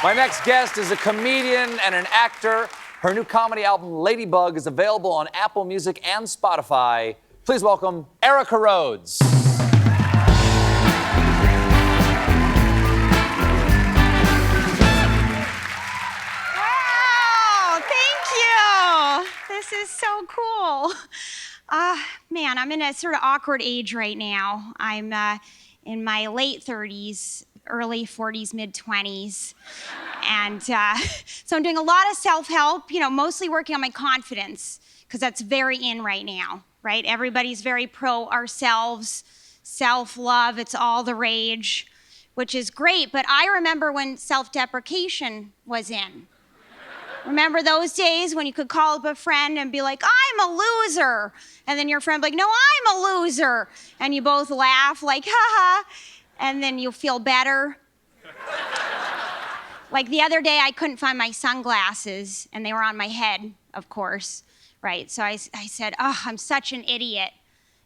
My next guest is a comedian and an actor. Her new comedy album, Ladybug, is available on Apple Music and Spotify. Please welcome Erica Rhodes. Wow, thank you. This is so cool. Man, I'm in a sort of awkward age right now. I'm in my late 30s, early 40s, mid-20s. And so I'm doing a lot of self-help, mostly working on my confidence, because that's very in right now, right? Everybody's very pro ourselves, self-love, it's all the rage, which is great. But I remember when self-deprecation was in. Remember those days when you could call up a friend and be like, I'm a loser. And then your friend would be like, no, I'm a loser. And you both laugh like, ha. And then you'll feel better. Like the other day, I couldn't find my sunglasses, and they were on my head, of course, right? So I said, oh, I'm such an idiot.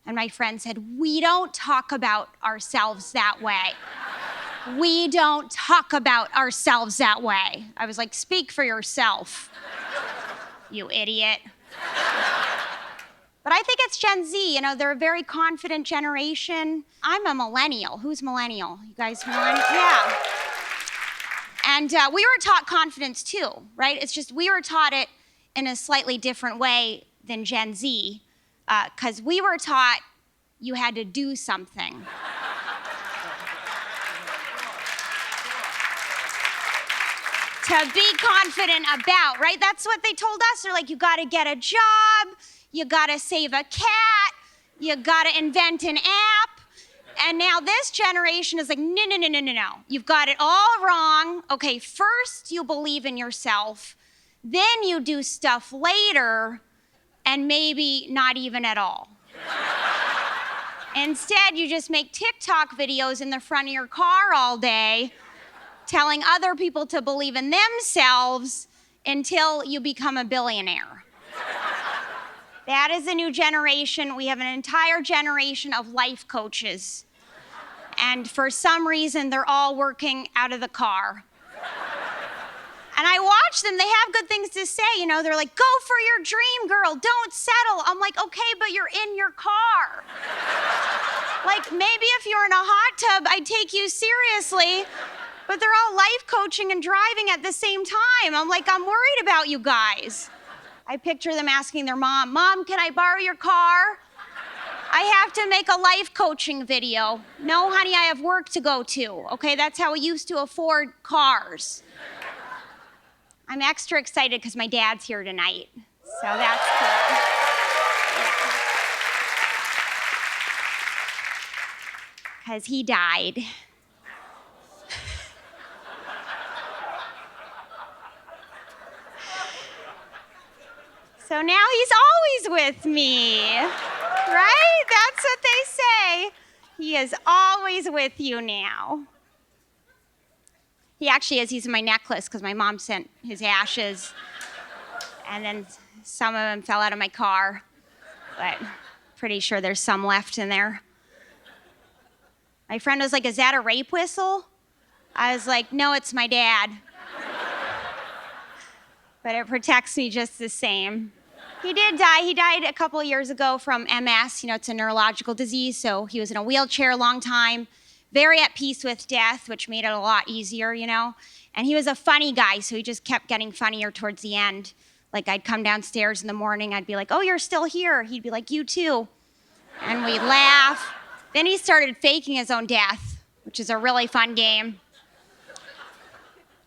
And my friend said, we don't talk about ourselves that way. We don't talk about ourselves that way. I was like, speak for yourself, you idiot. But I think it's Gen Z, they're a very confident generation. I'm a millennial. Who's millennial? You guys millennial? Yeah. And we were taught confidence too, right? It's just we were taught it in a slightly different way than Gen Z, because we were taught you had to do something. To be confident about, right? That's what they told us. They're like, you gotta get a job, you gotta save a cat, you gotta invent an app. And now this generation is like, no. You've got it all wrong. Okay, first you believe in yourself, then you do stuff later, and maybe not even at all. Instead, you just make TikTok videos in the front of your car all day, telling other people to believe in themselves until you become a billionaire. That is a new generation. We have an entire generation of life coaches. And for some reason, they're all working out of the car. And I watch them, they have good things to say, they're like, go for your dream, girl, don't settle. I'm like, okay, but you're in your car. Like, maybe if you're in a hot tub, I'd take you seriously, but they're all life coaching and driving at the same time. I'm like, I'm worried about you guys. I picture them asking their mom, Mom, can I borrow your car? I have to make a life coaching video. No, honey, I have work to go to. Okay, that's how we used to afford cars. I'm extra excited because my dad's here tonight. So that's cool. Because he died. So now he's always with me, right? That's what they say. He is always with you now. He actually is. He's in my necklace because my mom sent his ashes. And then some of them fell out of my car. But pretty sure there's some left in there. My friend was like, is that a rape whistle? I was like, no, it's my dad. But it protects me just the same. He did die. He died a couple of years ago from MS. It's a neurological disease, so he was in a wheelchair a long time, very at peace with death, which made it a lot easier, And he was a funny guy, so he just kept getting funnier towards the end. Like, I'd come downstairs in the morning, I'd be like, oh, you're still here. He'd be like, you too. And we'd laugh. Then he started faking his own death, which is a really fun game.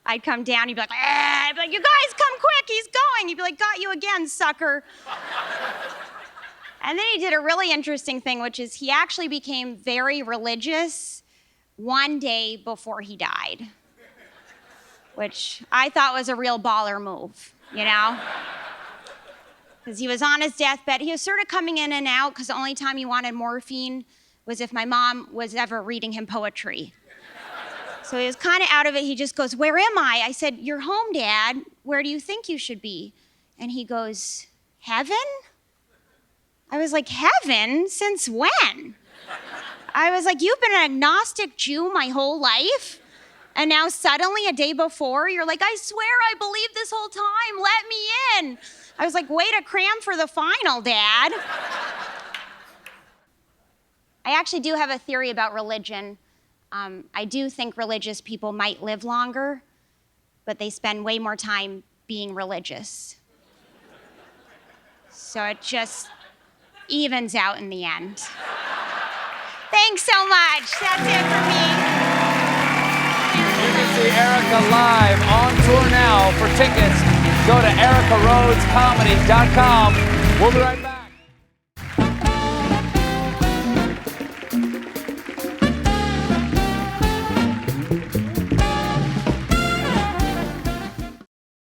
I'd come down, he'd be like, I'd be like, you guys come quick, he's going. He'd be like, got you again, sucker. And then he did a really interesting thing, which is he actually became very religious one day before he died, which I thought was a real baller move, Because he was on his deathbed. He was sort of coming in and out because the only time he wanted morphine was if my mom was ever reading him poetry. So he was kind of out of it. He just goes, where am I? I said, you're home, Dad. Where do you think you should be? And he goes, heaven? I was like, heaven? Since when? I was like, you've been an agnostic Jew my whole life? And now suddenly, a day before, you're like, I swear I believed this whole time. Let me in. I was like, way to cram for the final, Dad. I actually do have a theory about religion. I do think religious people might live longer, but they spend way more time being religious. So it just evens out in the end. Thanks so much. That's it for me. You can see Erica live on tour now. For tickets, go to ericarhodescomedy.com. We'll be right back.